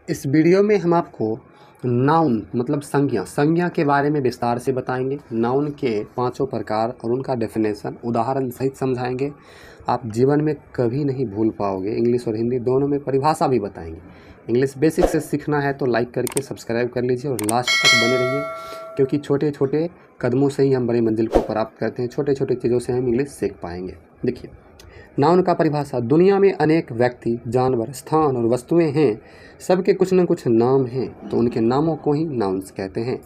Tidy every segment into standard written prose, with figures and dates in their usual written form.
इस वीडियो में हम आपको नाउन मतलब संज्ञा के बारे में विस्तार से बताएंगे। नाउन के 5 प्रकार और उनका डेफिनेशन उदाहरण सहित समझाएंगे। आप जीवन में कभी नहीं भूल पाओगे। इंग्लिश और हिंदी दोनों में परिभाषा भी बताएंगे। इंग्लिश बेसिक से सीखना है तो लाइक करके सब्सक्राइब कर लीजिए और लास्ट तक बने रहिए, क्योंकि छोटे छोटे कदमों से ही हम बड़ी मंजिल को प्राप्त करते हैं। छोटे छोटे चीज़ों से हम इंग्लिश सीख पाएंगे। देखिए, नाउन का परिभाषा। दुनिया में अनेक व्यक्ति, जानवर, स्थान और वस्तुएं हैं। सबके कुछ न कुछ नाम हैं, तो उनके नामों को ही नाउन्स कहते हैं।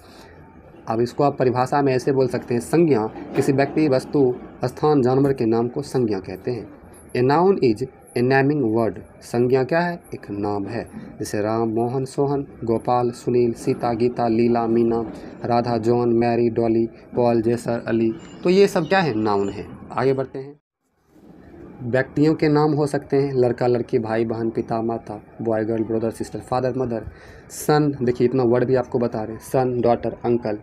अब इसको आप परिभाषा में ऐसे बोल सकते हैं, संज्ञा किसी व्यक्ति, वस्तु, स्थान, जानवर के नाम को संज्ञा कहते हैं। A noun is a naming word. संज्ञा क्या है? एक नाम है। जैसे Ram, Mohan, Sohan, Gopal, Sunil, Sita, Geeta, Leela, Meena, Radha, John, Mary, Dolly, Paul, Jesser, Ali. तो ये सब क्या है? नाउन है। आगे बढ़ते हैं। व्यक्तियों के नाम हो सकते हैं लड़का, लड़की, भाई, बहन, पिता, माता, boy, girl, brother, sister, father, mother. Son, देखिए इतना वर्ड भी आपको बता रहे हैं। सन, डॉटर, अंकल,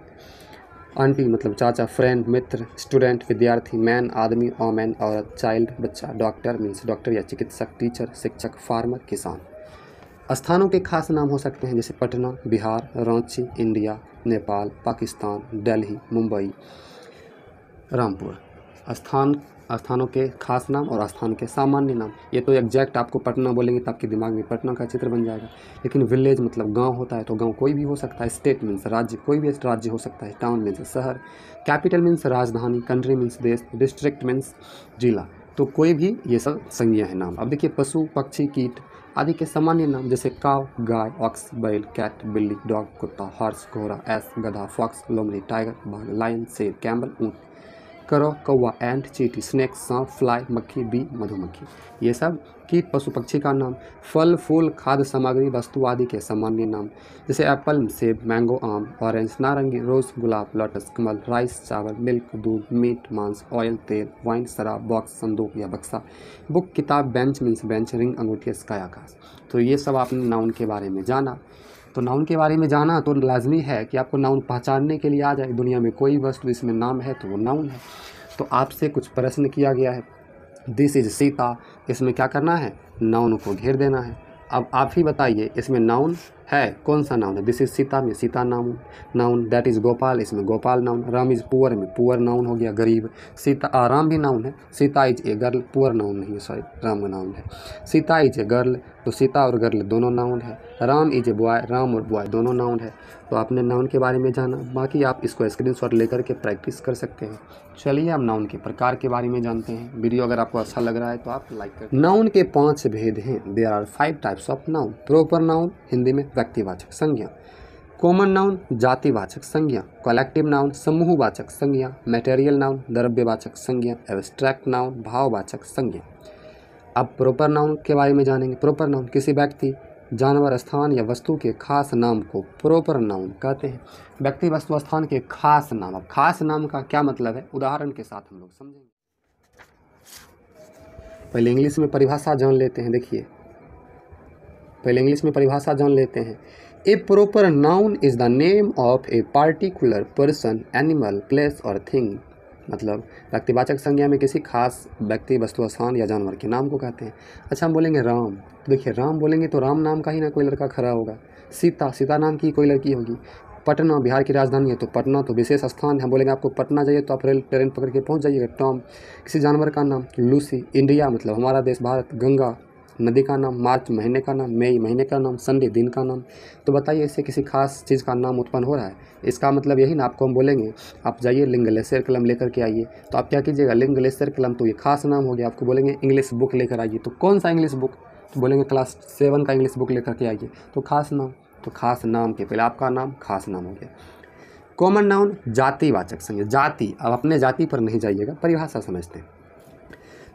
आंटी मतलब चाचा, फ्रेंड, मित्र, स्टूडेंट, विद्यार्थी, मैन, आदमी, वोमेन, औरत, चाइल्ड, बच्चा, डॉक्टर मीन्स डॉक्टर या चिकित्सक, टीचर, शिक्षक, फार्मर, किसान। स्थानों के खास नाम हो सकते हैं जैसे पटना, बिहार, रांची, इंडिया, नेपाल, पाकिस्तान, दिल्ली, मुंबई, रामपुर। स्थानों के खास नाम और स्थान के सामान्य नाम। ये तो एग्जैक्ट आपको पटना बोलेंगे तो आपके दिमाग में पटना का चित्र बन जाएगा, लेकिन विलेज मतलब गांव होता है, तो गांव कोई भी हो सकता है। स्टेट मीन्स राज्य, कोई भी राज्य हो सकता है। टाउन मीन्स शहर। कैपिटल मीन्स राजधानी। कंट्री मीन्स देश। डिस्ट्रिक्ट मीन्स जिला। तो कोई भी ये सब संज्ञा है नाम। अब देखिए, पशु, पक्षी, कीट आदि के सामान्य नाम जैसे काव, गाय, ऑक्स, बैल, कैट, बिल्ली, डॉग, कुत्ता, हॉर्स, घोड़ा, एस, गधा, फॉक्स, लोमड़ी, टाइगर, बाघ, लायन, शेर, कैमल, ऊंट, करो, कौवा, एंट, चींटी, स्नेक, सांप, फ्लाई, मक्खी, बी, मधुमक्खी। ये सब कीट, पशु, पक्षी का नाम। फल, फूल, खाद्य सामग्री, वस्तु आदि के सामान्य नाम जैसे एप्पल, सेब, मैंगो, आम, ऑरेंज, नारंगी, रोज, गुलाब, लोटस, कमल, राइस, चावल, मिल्क, दूध, मीट, मांस, ऑयल, तेल, वाइन, शराब, बॉक्स, संदूक या बक्सा, बुक, किताब, बेंच मीन्स बेंच, रिंग, अंगूठी, स्काई, आकाश। तो ये सब आपने नाउन के बारे में जाना। तो नाउन के बारे में जाना तो लाजमी है कि आपको नाउन पहचानने के लिए आ जाए। दुनिया में कोई वस्तु इसमें नाम है तो वो नाउन है। तो आपसे कुछ प्रश्न किया गया है। दिस इज सीता, इसमें क्या करना है? नाउन को घेर देना है। अब आप ही बताइए, इसमें नाउन है? कौन सा नाउन है? दिस इज सीता में Sita noun. That is Gopal, इसमें Gopal noun. Ram is poor में पुअर नाउन हो गया, गरीब। सीता, राम भी नाउन है। Sita is a girl, poor noun नहीं है, सॉरी, राम नाउन है। सीता इज ए गर्ल, तो सीता और गर्ल दोनों नाउन है। Ram is a boy, Ram और बॉय दोनों नाउन है। तो आपने नाउन के बारे में जाना। बाकी आप इसको स्क्रीनशॉट लेकर के प्रैक्टिस कर सकते हैं। चलिए अब नाउन के प्रकार के बारे में जानते हैं। वीडियो अगर आपको अच्छा लग रहा है तो आप लाइक करें। नाउन के 5 भेद हैं। There are 5 types of noun. Proper noun, Hindi में व्यक्तिवाचक संज्ञा। कॉमन नाउन, जातिवाचक संज्ञा। कलेक्टिव नाउन, समूहवाचक संज्ञा। मटेरियल नाउन, द्रव्यवाचक संज्ञा। एब्स्ट्रैक्ट नाउन, भाववाचक संज्ञा। अब प्रॉपर नाउन के बारे में जानेंगे। प्रॉपर नाउन किसी व्यक्ति, जानवर, स्थान या वस्तु के खास नाम को प्रॉपर नाउन कहते हैं। व्यक्ति, वस्तु, स्थान के खास नाम। अब खास नाम का क्या मतलब है, उदाहरण के साथ हम लोग समझेंगे। पहले इंग्लिश में परिभाषा जान लेते हैं। देखिए, पहले इंग्लिश में परिभाषा जान लेते हैं। A proper noun is the name of a particular person, animal, place और थिंग। मतलब व्यक्तिवाचक संज्ञा में किसी खास व्यक्ति, वस्तु, स्थान या जानवर के नाम को कहते हैं। अच्छा, हम बोलेंगे राम, तो देखिए राम बोलेंगे तो राम नाम का ही ना कोई लड़का खड़ा होगा। सीता, सीता नाम की कोई लड़की होगी। पटना बिहार की राजधानी है, तो पटना तो विशेष स्थान है। बोलेंगे आपको पटना जाइए तो आप रेल ट्रेन पकड़ के पहुंच जाइएगा। टॉम, किसी जानवर का नाम। लूसी, इंडिया मतलब हमारा देश भारत। गंगा, नदी का नाम। मार्च, महीने का नाम। मई, महीने का नाम। संडे, दिन का नाम। तो बताइए, इससे किसी खास चीज़ का नाम उत्पन्न हो रहा है? इसका मतलब यही ना। आपको हम बोलेंगे आप जाइए लिंग ग्लेशियर कलम लेकर के आइए, तो आप क्या कीजिएगा? लिंग ग्लेशियर कलम, तो ये खास नाम हो गया। आपको बोलेंगे इंग्लिश बुक लेकर आइए, तो कौन सा इंग्लिश बुक? तो बोलेंगे क्लास 7 का इंग्लिश बुक लेकर के आइए, तो खास नाम। तो खास नाम के पहले आपका नाम खास नाम हो गया। कॉमन नाउन, जातिवाचक संज्ञा। जाति, अब अपने जाति पर नहीं जाइएगा, परिभाषा समझते हैं।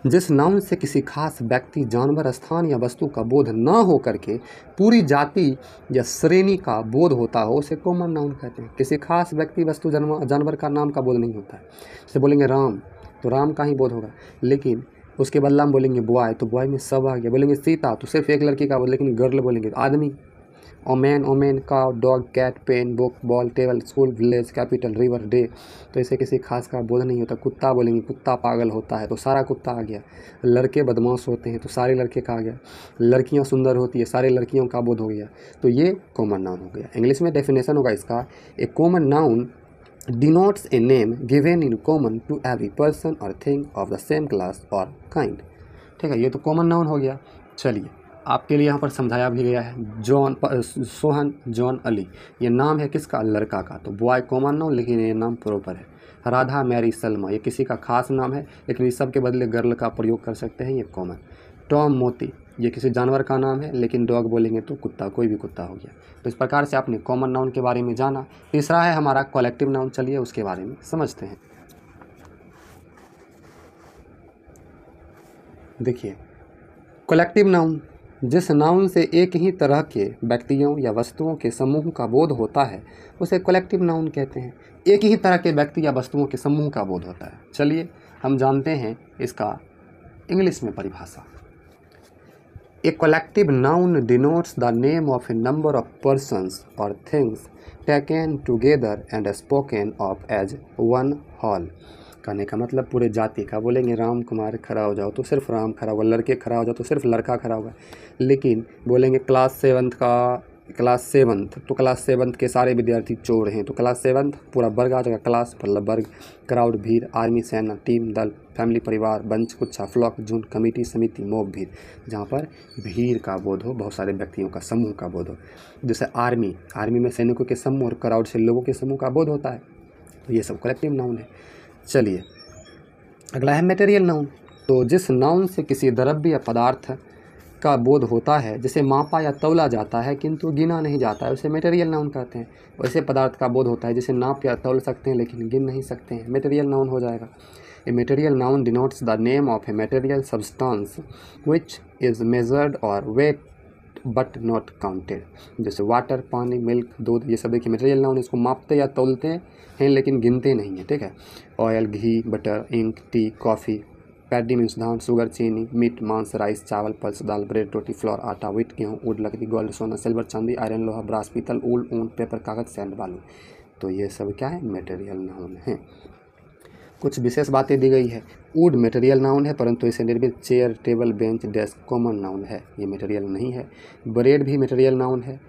जिस नाउन से किसी खास व्यक्ति, जानवर, स्थान या वस्तु का बोध न हो करके पूरी जाति या श्रेणी का बोध होता हो, उसे कॉमन नाउन कहते हैं। किसी खास व्यक्ति, वस्तु, जानवर का नाम का बोध नहीं होता है। जैसे बोलेंगे राम, तो राम का ही बोध होगा, लेकिन उसके बदला हम बोलेंगे बॉय, तो बॉय में सब आ गया। बोलेंगे सीता, तो सिर्फ एक लड़की का बोध, लेकिन गर्ल बोलेंगे। आदमी, woman, woman, cow, dog, cat, pen, book, ball, table, school, village, capital, river, day. तो इसे किसी खास का बोध नहीं होता। कुत्ता बोलेंगे, कुत्ता पागल होता है, तो सारा कुत्ता आ गया। लड़के बदमाश होते हैं, तो सारे लड़के का आ गया। लड़कियां सुंदर होती है, सारे लड़कियों का बोध हो गया। तो ये कॉमन नाउन हो गया। इंग्लिश में डेफिनेशन होगा इसका, a common noun denotes a name given in common to every person or thing of the same class or kind। ठीक है, ये तो कॉमन नाउन हो गया। चलिए, आपके लिए यहाँ पर समझाया भी गया है। जॉन, सोहन, जॉन, अली, ये नाम है किसका? लड़का का। तो बॉय कॉमन नाउन, लेकिन ये नाम प्रॉपर है। राधा, मैरी, सलमा, ये किसी का खास नाम है, लेकिन इस सब के बदले गर्ल का प्रयोग कर सकते हैं, ये कॉमन। टॉम, मोती, ये किसी जानवर का नाम है, लेकिन डॉग बोलेंगे तो कुत्ता, कोई भी कुत्ता हो गया। तो इस प्रकार से आपने कॉमन नाउन के बारे में जाना। तीसरा है हमारा कलेक्टिव नाउन। चलिए उसके बारे में समझते हैं। देखिए, कलेक्टिव नाउन, जिस नाउन से एक ही तरह के व्यक्तियों या वस्तुओं के समूह का बोध होता है उसे कलेक्टिव नाउन कहते हैं। एक ही तरह के व्यक्ति या वस्तुओं के समूह का बोध होता है। चलिए हम जानते हैं इसका इंग्लिश में परिभाषा। A collective noun denotes the name of a number of persons or things taken together and spoken of as one whole। कहने का मतलब पूरे जाति का। बोलेंगे राम कुमार खड़ा हो जाओ तो सिर्फ राम खड़ा होगा, लड़के खड़ा हो जाओ तो सिर्फ लड़का खड़ा होगा। लेकिन बोलेंगे क्लास 7th तो क्लास 7th के सारे विद्यार्थी चोर हैं, तो क्लास 7th पूरा वर्ग आ जाएगा। क्लास मतलब वर्ग, क्राउड भीड़, आर्मी सेना, टीम दल, फैमिली परिवार, बंच गुच्छा, फ्लॉक झुंड, कमेटी समिति, मोब भीड़, जहाँ पर भीड़ का बोध हो, बहुत सारे व्यक्तियों का समूह का बोध हो। जैसे आर्मी में सैनिकों के समूह और क्राउड से लोगों के समूह का बोध होता है। तो ये सब कलेक्टिव नाउन है। चलिए अगला है मटेरियल नाउन। तो जिस नाउन से किसी द्रव्य या पदार्थ का बोध होता है, जिसे मापा या तौला जाता है किंतु गिना नहीं जाता है, उसे मटेरियल नाउन कहते हैं। वैसे पदार्थ का बोध होता है जिसे नाप या तौल सकते हैं लेकिन गिन नहीं सकते हैं, मटेरियल नाउन हो जाएगा। A material noun denotes the name of a material substance which is measured और वेट बट नॉट काउंटेड। जैसे वाटर, पानी, मिल्क, दूध, ये सब देखिए मटेरियल नाउन, इसको मापते या तौलते हैं लेकिन गिनते नहीं हैं। ठीक है, oil, ghee, butter, ink, tea, coffee, paddy means धान, शुगर, चीनी, मीट, मांस, राइस, चावल, पल्स, दाल, ब्रेड, रोटी, फ्लोर, आटा, व्हीट, गेहूँ, वुड, लकड़ी, गोल्ड, सोना, सिल्वर, चांदी, आयरन, लोहा, ब्रास, पीतल, ऊल, ऊन, पेपर, कागज, सैंड, बालू। तो ये सब क्या है? मटेरियल नाउन है। कुछ विशेष बातें दी गई है। वुड मटेरियल नाउन है, परंतु इसे निर्मित chair, table, bench, desk common noun है, ये मटेरियल नहीं है। ब्रेड भी मटेरियल नाउन है।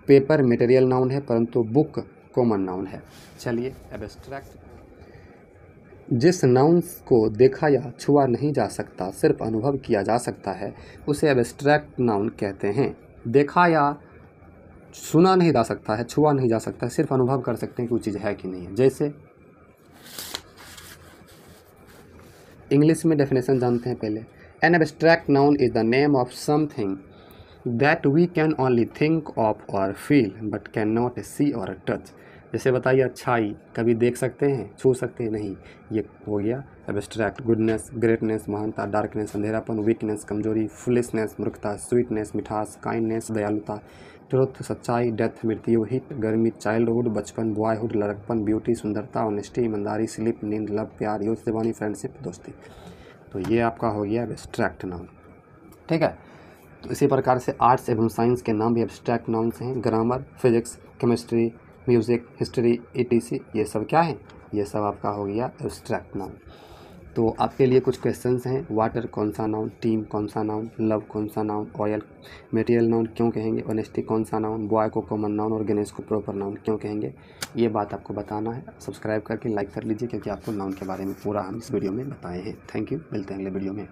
पेपर मटेरियल नाउन है, परंतु बुक कॉमन नाउन है। चलिए एब्स्ट्रैक्ट, जिस नाउन को देखा या छुआ नहीं जा सकता, सिर्फ अनुभव किया जा सकता है, उसे एब्स्ट्रैक्ट नाउन कहते हैं। देखा या सुना नहीं जा सकता है, छुआ नहीं जा सकता है, सिर्फ अनुभव कर सकते हैं कि वो चीज़ है कि नहीं है। जैसे इंग्लिश में डेफिनेशन जानते हैं पहले। An abstract noun is the name of something that we can only think of और feel but can not see और टच। जैसे बताइए, अच्छाई कभी देख सकते हैं, छू सकते हैं नहीं, ये हो गया एब्स्ट्रैक्ट। गुडनेस, ग्रेटनेस, महानता, डार्कनेस, अंधेरापन, वीकनेस, कमजोरी, फुलिशनेस, मूर्खता, स्वीटनेस, मिठास, काइंडनेस, दयालुता, ट्रुथ, सच्चाई, डेथ, मृत्यु, हिट, गर्मी, चाइल्डहुड, बचपन, बॉयहुड, लड़कपन, ब्यूटी, सुंदरता, ऑनेस्टी, ईमानदारी, स्लिप, नींद, लव, प्यार, यूथ, जवानी, फ्रेंडशिप, दोस्ती। तो ये आपका हो गया एब्स्ट्रैक्ट नाउन। ठीक है, तो इसी प्रकार से आर्ट्स एवं साइंस के नाम भी एब्स्ट्रैक्ट नाउन्स हैं। Grammar, physics, chemistry, music, history, ETC, ये सब क्या है? ये सब आपका हो गया एब्स्ट्रैक्ट नाउन। तो आपके लिए कुछ क्वेश्चंस हैं। वाटर कौन सा नाउन, टीम कौन सा नाउन, लव कौन सा नाउन, ऑयल मटेरियल नाउन क्यों कहेंगे, ऑनेस्टी कौन सा नाउन, बॉय को कॉमन नाउन और गणेश को प्रॉपर नाउन क्यों कहेंगे, ये बात आपको बताना है। सब्सक्राइब करके लाइक कर लीजिए, क्योंकि आपको नाउन के बारे में पूरा हम इस वीडियो में बताए हैं। थैंक यू, मिलते हैं अगले वीडियो में।